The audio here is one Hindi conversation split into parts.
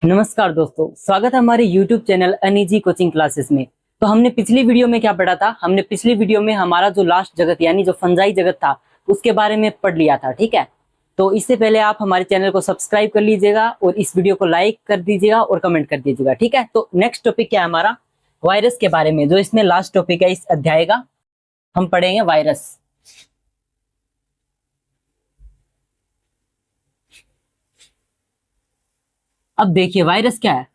नमस्कार दोस्तों, स्वागत है हमारे YouTube चैनल अनिजी कोचिंग क्लासेस में। तो हमने पिछली वीडियो में क्या पढ़ा था? हमने पिछली वीडियो में हमारा जो लास्ट जगत यानी जो फंजाई जगत था उसके बारे में पढ़ लिया था। ठीक है, तो इससे पहले आप हमारे चैनल को सब्सक्राइब कर लीजिएगा और इस वीडियो को लाइक कर दीजिएगा और कमेंट कर दीजिएगा। ठीक है, तो नेक्स्ट टॉपिक क्या है हमारा? वायरस के बारे में, जो इसमें लास्ट टॉपिक है इस अध्याय का। हम पढ़ेंगे वायरस। अब देखिए वायरस क्या है।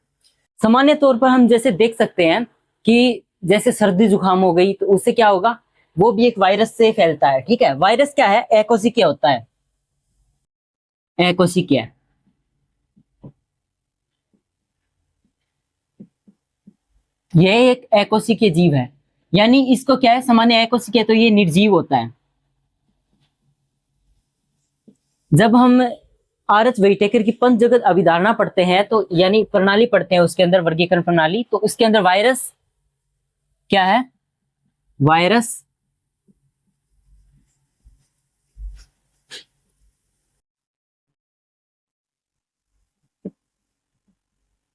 सामान्य तौर पर हम जैसे देख सकते हैं कि जैसे सर्दी जुकाम हो गई तो उससे क्या होगा, वो भी एक वायरस से फैलता है। ठीक है, वायरस क्या है? एकोसिकिया होता है। एकोसिकिया, यह एक एकोसिकीय जीव है। यानी इसको क्या है, सामान्य एकोसिकिया तो ये निर्जीव होता है। जब हम आर एच वेइटेकर की पंचजगत अभिधारणा पढ़ते हैं तो यानी प्रणाली पढ़ते हैं, उसके अंदर वर्गीकरण प्रणाली, तो उसके अंदर वायरस क्या है? वायरस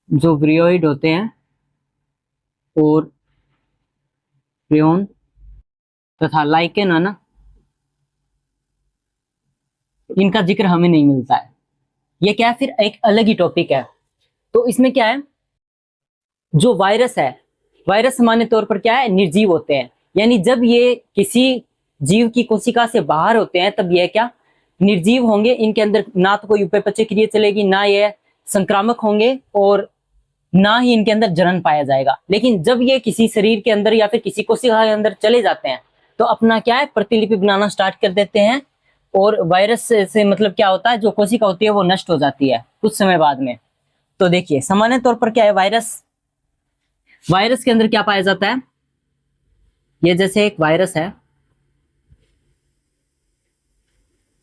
जो ब्रियोइड होते हैं और प्रियोन तथा लाइकेन है ना, इनका जिक्र हमें नहीं मिलता है। ये क्या है, फिर एक अलग ही टॉपिक है। तो इसमें क्या है, जो वायरस है, वायरस सामान्य तौर पर क्या है, निर्जीव होते हैं। यानी जब ये किसी जीव की कोशिका से बाहर होते हैं तब यह क्या, निर्जीव होंगे। इनके अंदर ना तो कोई उपापचय क्रिया चलेगी, ना यह संक्रामक होंगे और ना ही इनके अंदर जनन पाया जाएगा। लेकिन जब ये किसी शरीर के अंदर या फिर किसी कोशिका के अंदर चले जाते हैं तो अपना क्या है, प्रतिलिपि बनाना स्टार्ट कर देते हैं। और वायरस से मतलब क्या होता है, जो कोशिका होती है वो नष्ट हो जाती है कुछ समय बाद में। तो देखिए सामान्य तौर पर क्या है, वायरस, वायरस के अंदर क्या पाया जाता है? ये जैसे एक वायरस है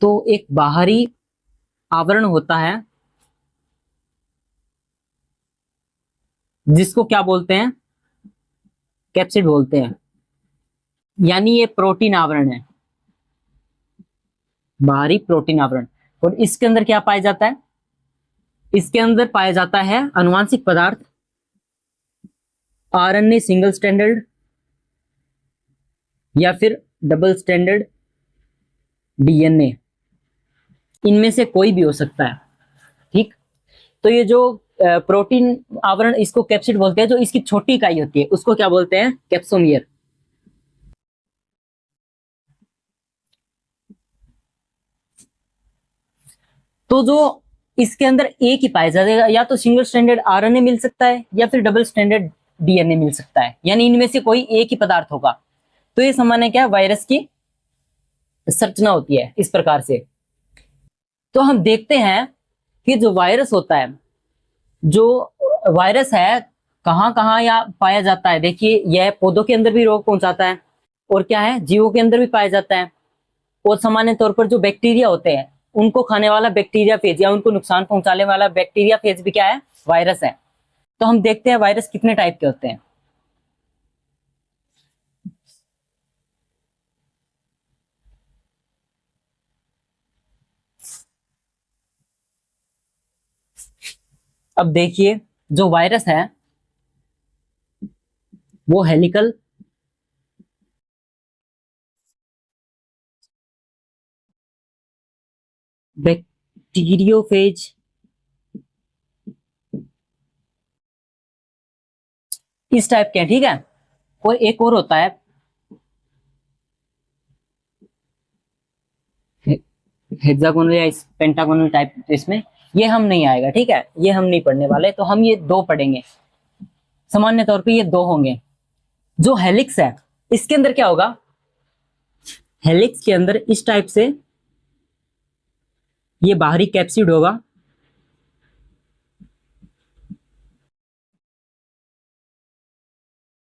तो एक बाहरी आवरण होता है जिसको क्या बोलते हैं, कैप्सिड बोलते हैं। यानी ये प्रोटीन आवरण है, बाहरी प्रोटीन आवरण। और इसके अंदर क्या पाया जाता है? इसके अंदर पाया जाता है आनुवांशिक पदार्थ, आरएनए सिंगल स्टैंडर्ड या फिर डबल स्टैंडर्ड डीएनए, इनमें से कोई भी हो सकता है। ठीक, तो ये जो प्रोटीन आवरण, इसको कैप्सिड बोलते हैं। जो इसकी छोटी इकाई होती है उसको क्या बोलते हैं? कैप्सोमियर। तो जो इसके अंदर एक ही पाया जाएगा, या तो सिंगल स्टैंडर्ड आरएनए मिल सकता है या फिर डबल स्टैंडर्ड डीएनए मिल सकता है। यानी इनमें से कोई एक ही पदार्थ होगा। तो ये सामान्य क्या है, वायरस की संरचना होती है इस प्रकार से। तो हम देखते हैं कि जो वायरस होता है, जो वायरस है कहाँ कहाँ या पाया जाता है। देखिए यह पौधों के अंदर भी रोग पहुंचाता है और क्या है, जीवों के अंदर भी पाया जाता है। और सामान्य तौर पर जो बैक्टीरिया होते हैं उनको खाने वाला बैक्टीरिया फेज या उनको नुकसान पहुंचाने वाला बैक्टीरिया फेज भी क्या है, वायरस है। तो हम देखते हैं वायरस कितने टाइप के होते हैं। अब देखिए जो वायरस है वो हेलिकल, बैक्टीरियोफेज, इस टाइप के हैं। ठीक है, और एक और होता है हेक्सागोनल या पेंटागोनल टाइप। इसमें ये हम नहीं आएगा। ठीक है, ये हम नहीं पढ़ने वाले, तो हम ये दो पढ़ेंगे। सामान्य तौर पे ये दो होंगे। जो हेलिक्स है इसके अंदर क्या होगा, हेलिक्स के अंदर इस टाइप से ये बाहरी कैप्सिड होगा।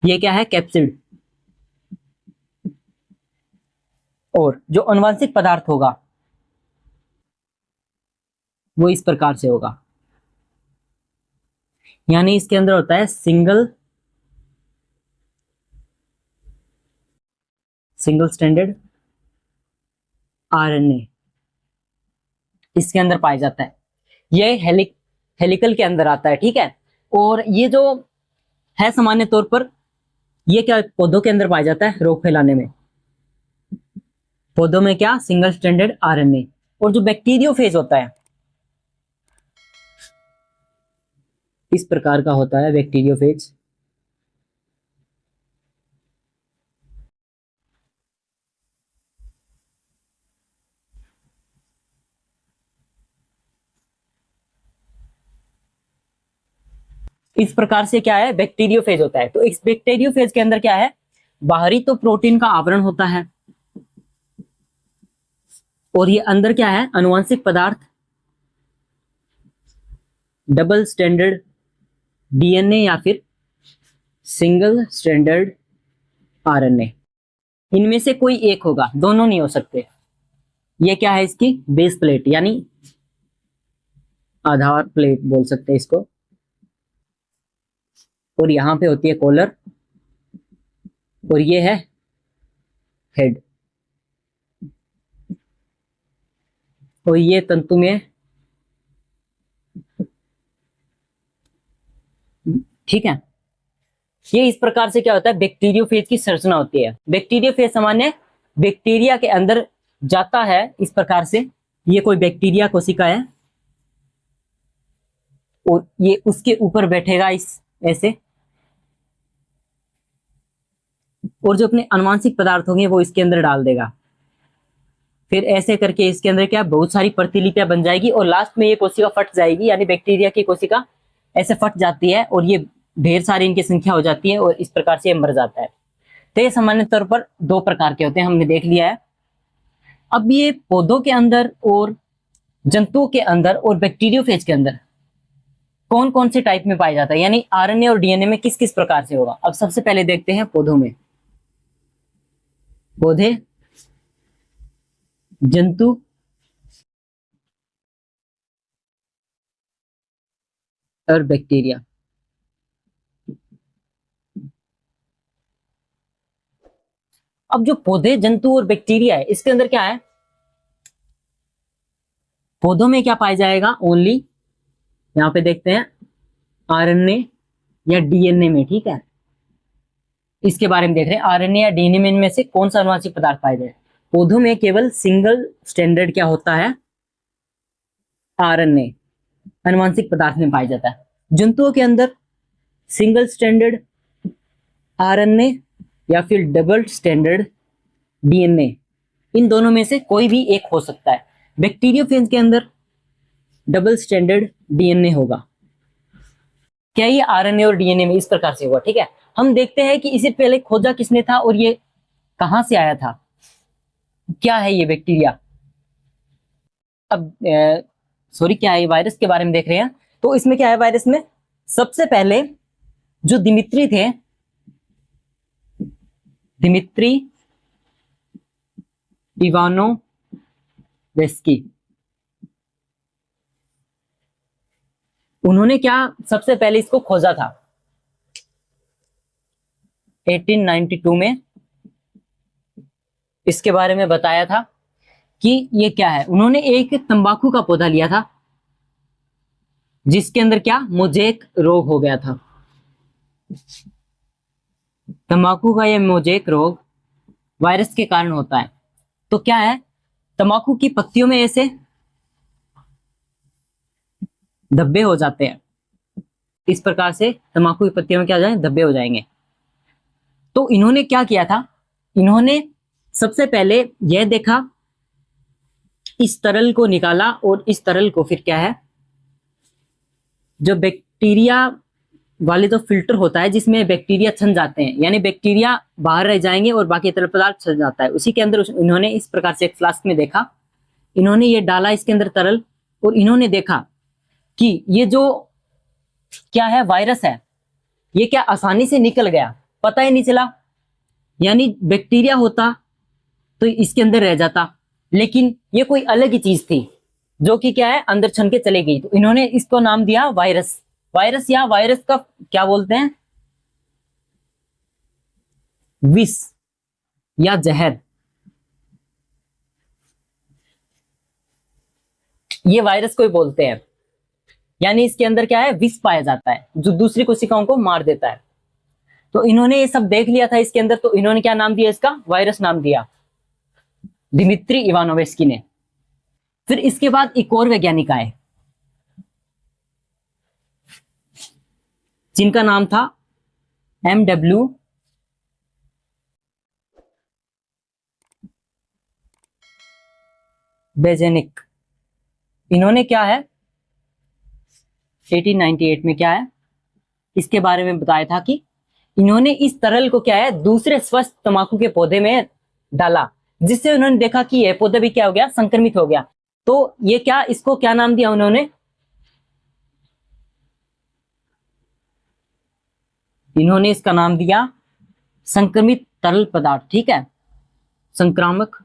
ये क्या है, कैप्सिड। और जो आनुवंशिक पदार्थ होगा वो इस प्रकार से होगा। यानी इसके अंदर होता है सिंगल स्टैंडर्ड आरएनए, इसके अंदर पाया जाता है। ये हेलिक हेलिकल के अंदर आता है, ठीक है। और ये जो है सामान्य तौर पर ये क्या पौधों के अंदर पाया जाता है रोग फैलाने में। पौधों में क्या सिंगल स्ट्रैंडेड आरएनए। और जो बैक्टीरियोफेज होता है इस प्रकार का होता है बैक्टीरियोफेज। इस प्रकार से क्या है बैक्टीरियोफेज होता है। तो इस बैक्टीरियोफेज के अंदर क्या है, बाहरी तो प्रोटीन का आवरण होता है और ये अंदर क्या है आनुवंशिक पदार्थ, डबल स्टैंडर्ड डीएनए या फिर सिंगल स्टैंडर्ड आरएनए। इनमें से कोई एक होगा, दोनों नहीं हो सकते। ये क्या है इसकी बेस प्लेट यानी आधार प्लेट बोल सकते हैं इसको। और यहां पे होती है कॉलर और ये है हेड। और ये तंतु में, ठीक है। ये इस प्रकार से क्या होता है बैक्टीरियोफेज की संरचना होती है। बैक्टीरियोफेज सामान्य बैक्टीरिया के अंदर जाता है इस प्रकार से। ये कोई बैक्टीरिया कोशिका है और ये उसके ऊपर बैठेगा इस ऐसे, और जो अपने आनुवंशिक पदार्थ होंगे वो इसके अंदर डाल देगा। फिर ऐसे करके इसके अंदर क्या बहुत सारी प्रतिलिपियां बन जाएगी और लास्ट में ये कोशिका फट जाएगी, यानी बैक्टीरिया की कोशिका ऐसे फट जाती है और ये ढेर सारी इनकी संख्या हो जाती है और इस प्रकार से ये मर जाता है। तो ये सामान्य तौर पर दो प्रकार के होते हैं, हमने देख लिया है। अब ये पौधों के अंदर और जंतुओं के अंदर और बैक्टीरियोफेज के अंदर कौन कौन से टाइप में पाया जाता है, यानी आरएनए और डीएनए में किस किस प्रकार से होगा। अब सबसे पहले देखते हैं पौधों में। पौधे, जंतु और बैक्टीरिया। अब जो पौधे, जंतु और बैक्टीरिया है इसके अंदर क्या है, पौधों में क्या पाया जाएगा ओनली, यहां पे देखते हैं आरएनए या डीएनए में, ठीक है। इसके बारे में देख रहे हैं आरएनए या डीएनए में से कौन सा आनुवंशिक पदार्थ पाया जाए। पौधों में केवल सिंगल स्टैंडर्ड क्या होता है आरएनए आनुवंशिक पदार्थ में पाया जाता है। जंतुओं के अंदर सिंगल स्टैंडर्ड आरएनए या फिर डबल स्टैंडर्ड डीएनए, इन दोनों में से कोई भी एक हो सकता है। बैक्टीरियोफेज के अंदर डबल स्टैंडर्ड डीएनए होगा। क्या ये आरएनए और डीएनए में इस प्रकार से हुआ, ठीक है। हम देखते हैं कि इसे पहले खोजा किसने था और ये कहां से आया था, क्या है ये बैक्टीरिया। अब सॉरी क्या है ये वायरस के बारे में देख रहे हैं। तो इसमें क्या है वायरस में, सबसे पहले जो दिमित्री थे, दिमित्री इवानोवेस्की, उन्होंने क्या सबसे पहले इसको खोजा था 1892 में। इसके बारे में बताया था कि ये क्या है। उन्होंने एक तंबाकू का पौधा लिया था जिसके अंदर क्या मोजेक रोग हो गया था। तंबाकू का यह मोजेक रोग वायरस के कारण होता है। तो क्या है, तंबाकू की पत्तियों में ऐसे धब्बे हो जाते हैं। इस प्रकार से तंबाकू की पत्तियों में क्या हो जाए धब्बे हो जाएंगे। तो इन्होंने क्या किया था, इन्होंने सबसे पहले यह देखा, इस तरल को निकाला और इस तरल को फिर क्या है जो बैक्टीरिया वाले जो फिल्टर होता है जिसमें बैक्टीरिया छन जाते हैं, यानी बैक्टीरिया बाहर रह जाएंगे और बाकी तरल पदार्थ छन जाता है, उसी के अंदर इन्होंने इस प्रकार से एक फ्लास्क में देखा, इन्होंने ये डाला इसके अंदर तरल और इन्होंने देखा कि ये जो क्या है वायरस है ये क्या आसानी से निकल गया, पता ही नहीं चला। यानी बैक्टीरिया होता तो इसके अंदर रह जाता, लेकिन ये कोई अलग ही चीज थी जो कि क्या है अंदर छन के चले गई। तो इन्होंने इसको नाम दिया वायरस। वायरस या वायरस का क्या बोलते हैं, विष या जहर। ये वायरस को ही बोलते हैं। यानी इसके अंदर क्या है, विष पाया जाता है जो दूसरी कोशिकाओं को मार देता है। तो इन्होंने ये सब देख लिया था इसके अंदर, तो इन्होंने क्या नाम दिया इसका, वायरस नाम दिया, दिमित्री इवानोवेस्की ने। फिर इसके बाद एक और वैज्ञानिक आए जिनका नाम था MW बेजेनिक। इन्होंने क्या है 1898 में क्या है इसके बारे में बताया था कि इन्होंने इस तरल को क्या है दूसरे स्वस्थ तंबाकू के पौधे में डाला, जिससे उन्होंने देखा कि यह पौधा भी क्या हो गया, संक्रमित हो गया। तो ये क्या, इसको क्या नाम दिया उन्होंने, इन्होंने इसका नाम दिया संक्रमित तरल पदार्थ। ठीक है, संक्रामक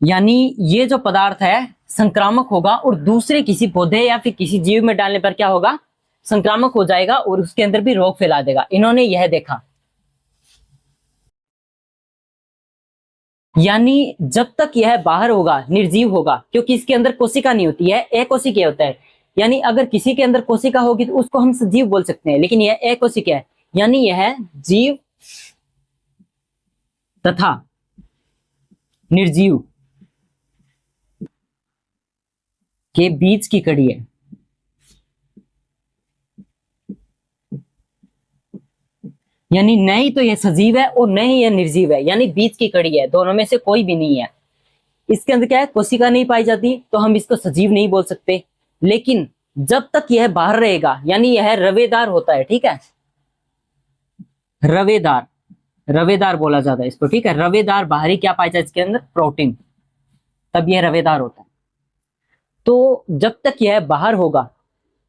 यानी ये जो पदार्थ है संक्रामक होगा और दूसरे किसी पौधे या फिर किसी जीव में डालने पर क्या होगा, संक्रामक हो जाएगा और उसके अंदर भी रोग फैला देगा। इन्होंने यह देखा। यानी जब तक यह बाहर होगा, निर्जीव होगा, क्योंकि इसके अंदर कोशिका नहीं होती है, अकोशिकीय होता है। यानी अगर किसी के अंदर कोशिका होगी तो उसको हम सजीव बोल सकते हैं, लेकिन यह अकोशिकीय है, यानी यह जीव तथा निर्जीव के बीच की कड़ी है। यानी न ही तो यह सजीव है और न ही यह निर्जीव है, यानी बीच की कड़ी है, दोनों में से कोई भी नहीं है। इसके अंदर क्या है, कोशिका नहीं पाई जाती तो हम इसको सजीव नहीं बोल सकते। लेकिन जब तक यह बाहर रहेगा, यानी यह रवेदार होता है, ठीक है, रवेदार, रवेदार बोला जाता है इसको, ठीक है, रवेदार बाहरी क्या पाया जाए इसके अंदर, प्रोटीन, तब यह रवेदार होता है। तो जब तक यह बाहर होगा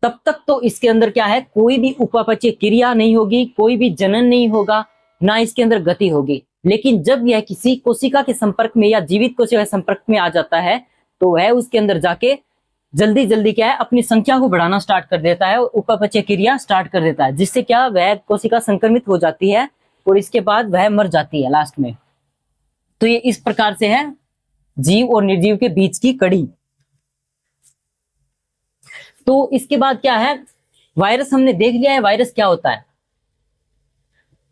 तब तक तो इसके अंदर क्या है, कोई भी उपापचय क्रिया नहीं होगी, कोई भी जनन नहीं होगा, ना इसके अंदर गति होगी। लेकिन जब यह किसी कोशिका के संपर्क में या जीवित कोशिका के संपर्क में आ जाता है तो वह उसके अंदर जाके जल्दी जल्दी क्या है, अपनी संख्या को बढ़ाना स्टार्ट कर देता है और उपापचय क्रिया स्टार्ट कर देता है, जिससे क्या वह कोशिका संक्रमित हो जाती है और इसके बाद वह मर जाती है लास्ट में। तो ये इस प्रकार से है जीव और निर्जीव के बीच की कड़ी। तो इसके बाद क्या है, वायरस हमने देख लिया है वायरस क्या होता है।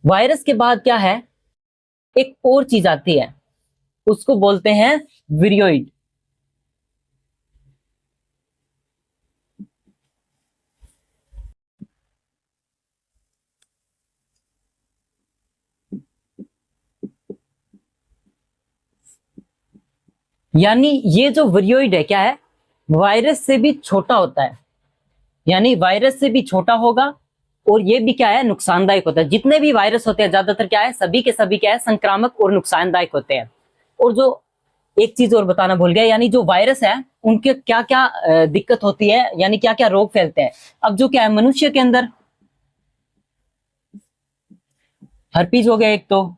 वायरस के बाद क्या है, एक और चीज आती है, उसको बोलते हैं विरियोइड। यानी ये जो विरियोइड है क्या है, वायरस से भी छोटा होता है, यानी वायरस से भी छोटा होगा और ये भी क्या है, नुकसानदायक होता है। जितने भी वायरस होते हैं ज्यादातर क्या है, सभी के सभी क्या है, संक्रामक और नुकसानदायक होते हैं। और जो एक चीज और बताना भूल गया, यानी जो वायरस है उनके क्या क्या दिक्कत होती है, यानी क्या क्या रोग फैलते हैं। अब जो क्या है, मनुष्य के अंदर हर्पीज हो गया एक, तो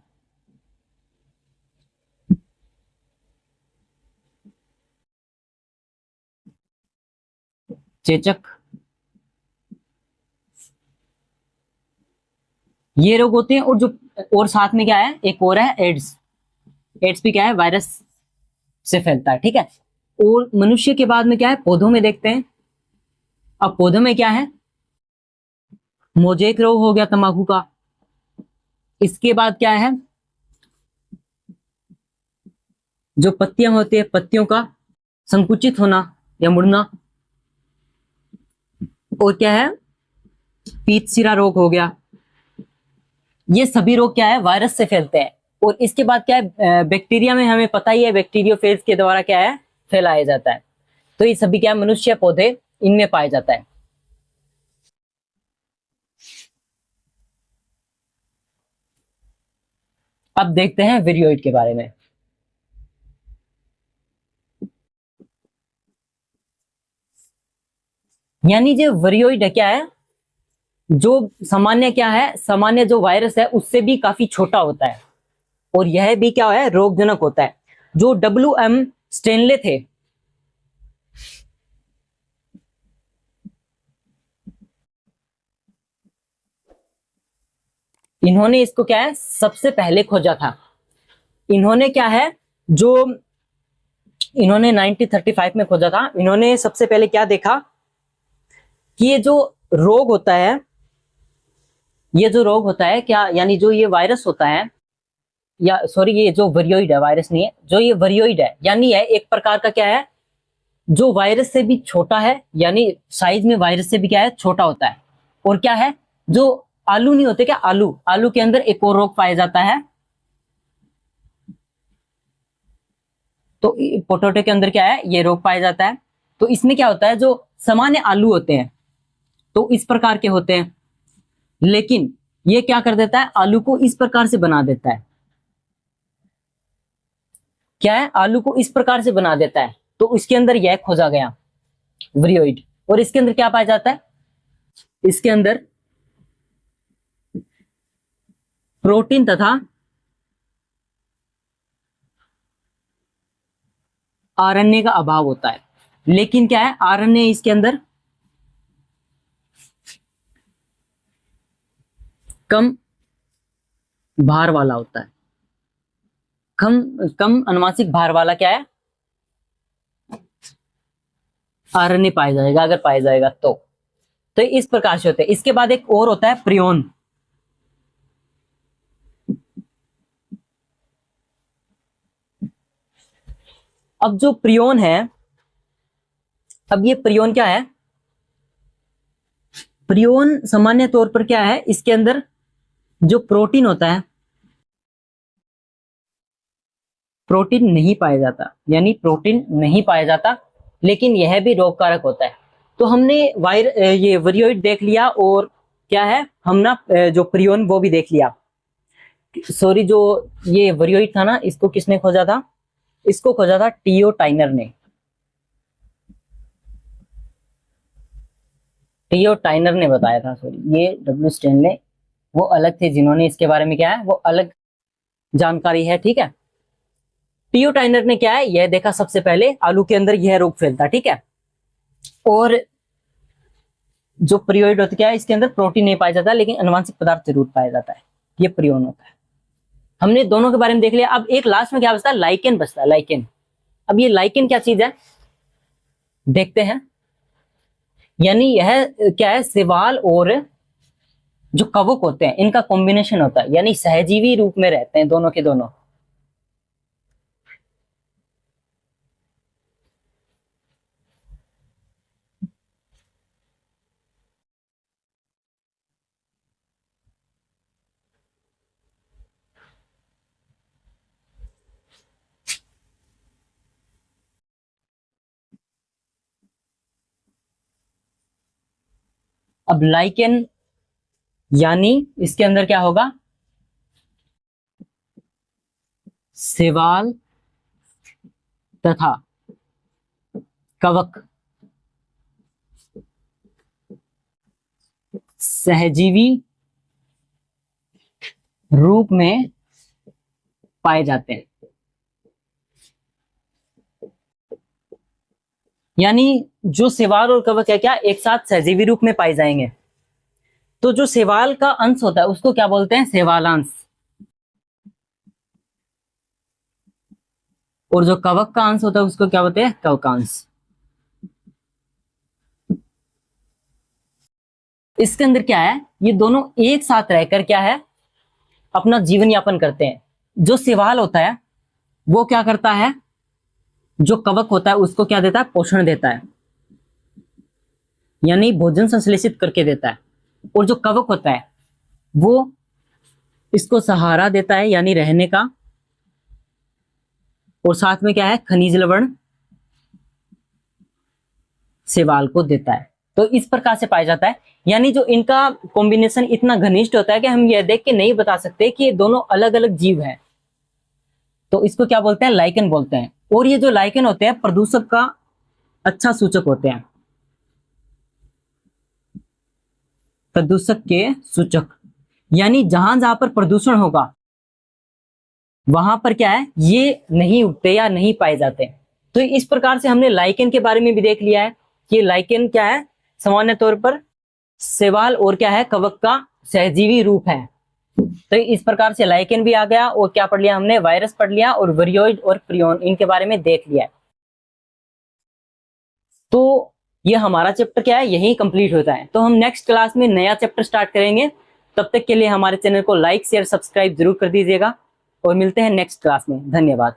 चेचक, ये रोग होते हैं। और जो और साथ में क्या है, एक और है एड्स। एड्स भी क्या है, वायरस से फैलता है, ठीक है। और मनुष्य के बाद में क्या है, पौधों में देखते हैं। अब पौधों में क्या है, मोजेक रोग हो गया तंबाकू का। इसके बाद क्या है, जो पत्तियां होती है, पत्तियों का संकुचित होना या मुड़ना। और क्या है, पीतसिरा रोग हो गया। ये सभी रोग क्या है, वायरस से फैलते हैं। और इसके बाद क्या है, बैक्टीरिया में हमें पता ही है, बैक्टीरियोफेज के द्वारा क्या है, फैलाया जाता है। तो ये सभी क्या है, मनुष्य, पौधे, इनमें पाया जाता है। अब देखते हैं विरियोइड के बारे में। यानी जो विरियोइड है क्या है, जो सामान्य क्या है, सामान्य जो वायरस है उससे भी काफी छोटा होता है और यह भी क्या है, रोगजनक होता है। जो WM स्टेनले थे, इन्होंने इसको क्या है, सबसे पहले खोजा था। इन्होंने क्या है, जो इन्होंने 1935 में खोजा था। इन्होंने सबसे पहले क्या देखा कि ये जो रोग होता है, ये जो रोग होता है क्या, यानी जो ये वायरस होता है, या सॉरी ये जो वरियोइड है, वायरस नहीं है, जो ये वरियोइड है, यानी है एक प्रकार का क्या है, जो वायरस से भी छोटा है, यानी साइज में वायरस से भी क्या है, छोटा होता है। और क्या है, जो आलू नहीं होते क्या, आलू, आलू के अंदर एक और रोग पाया जाता है। तो पोटैटो के अंदर क्या है, ये रोग पाया जाता है। तो इसमें क्या होता है, जो सामान्य आलू होते हैं तो इस प्रकार के होते हैं, लेकिन ये क्या कर देता है, आलू को इस प्रकार से बना देता है। क्या है, आलू को इस प्रकार से बना देता है। तो इसके अंदर यह खोजा गया वरियोइड। और इसके अंदर क्या पाया जाता है, इसके अंदर प्रोटीन तथा आरएनए का अभाव होता है। लेकिन क्या है, आरएनए इसके अंदर कम भार वाला होता है, कम कम अनुवांशिक भार वाला क्या है, आरएनए पाया जाएगा, अगर पाया जाएगा तो इस प्रकार से होते हैं। इसके बाद एक और होता है प्रियोन। अब जो प्रियोन है, अब ये प्रियोन क्या है, प्रियोन सामान्य तौर पर क्या है, इसके अंदर जो प्रोटीन होता है, प्रोटीन नहीं पाया जाता, यानी प्रोटीन नहीं पाया जाता, लेकिन यह भी रोगकारक होता है। तो हमने ये वरियोइड देख लिया, और क्या है, हम ना जो प्रियोन वो भी देख लिया। सॉरी, जो ये वरियोइड था ना, इसको किसने खोजा था, इसको खोजा था टीओ टाइनर ने। टीओ टाइनर ने बताया था, सॉरी ये डब्ल्यू स्टेनले वो अलग थे जिन्होंने इसके बारे में क्या है, वो अलग जानकारी है, ठीक है। टीओ टाइनर ने क्या है, यह देखा सबसे पहले आलू के अंदर यह रोग फैलता, ठीक है। और जो प्रियोइड होता है, इसके अंदर प्रोटीन नहीं पाया जाता, लेकिन अनुवांशिक पदार्थ जरूर पाया जाता है, ये प्रियोन होता है। हमने दोनों के बारे में देख लिया। अब एक लास्ट में क्या बचता है, लाइकेन बचता है, लाइकेन। अब ये लाइकेन क्या चीज है, देखते हैं। यानी यह क्या है, शैवाल और जो कवक होते हैं, इनका कॉम्बिनेशन होता है, यानी सहजीवी रूप में रहते हैं दोनों के दोनों। अब लाइकेन यानी इसके अंदर क्या होगा, शैवाल तथा कवक सहजीवी रूप में पाए जाते हैं। यानी जो शैवाल और कवक है क्या, एक साथ सहजीवी रूप में पाए जाएंगे। तो जो शैवाल का अंश होता है उसको क्या बोलते हैं, शैवालांश। और जो कवक का अंश होता है उसको क्या बोलते हैं, कवकांश। इसके अंदर क्या है, ये दोनों एक साथ रहकर क्या है, अपना जीवन यापन करते हैं। जो शैवाल होता है वो क्या करता है, जो कवक होता है उसको क्या देता है, पोषण देता है, यानी भोजन संश्लेषित करके देता है। और जो कवक होता है वो इसको सहारा देता है, यानी रहने का, और साथ में क्या है, खनिज लवण शैवाल को देता है। तो इस प्रकार से पाया जाता है। यानी जो इनका कॉम्बिनेशन इतना घनिष्ठ होता है कि हम यह देख के नहीं बता सकते कि ये दोनों अलग अलग जीव हैं। तो इसको क्या बोलते हैं, लाइकेन बोलते हैं। और ये जो लाइकेन होते हैं प्रदूषक का अच्छा सूचक होते हैं, प्रदूषक के सूचक। यानी जहां जहां पर प्रदूषण होगा वहां पर क्या है, ये नहीं उगते या नहीं पाए जाते। तो इस प्रकार से हमने लाइकेन के बारे में भी देख लिया है कि लाइकेन क्या है, सामान्य तौर पर शैवाल और क्या है, कवक का सहजीवी रूप है। तो इस प्रकार से लाइकेन भी आ गया। और क्या पढ़ लिया हमने, वायरस पढ़ लिया, और वरियोइड और प्रियोन इनके बारे में देख लिया है। तो ये हमारा चैप्टर क्या है, यही कंप्लीट होता है। तो हम नेक्स्ट क्लास में नया चैप्टर स्टार्ट करेंगे। तब तक के लिए हमारे चैनल को लाइक शेयर सब्सक्राइब जरूर कर दीजिएगा और मिलते हैं नेक्स्ट क्लास में। धन्यवाद।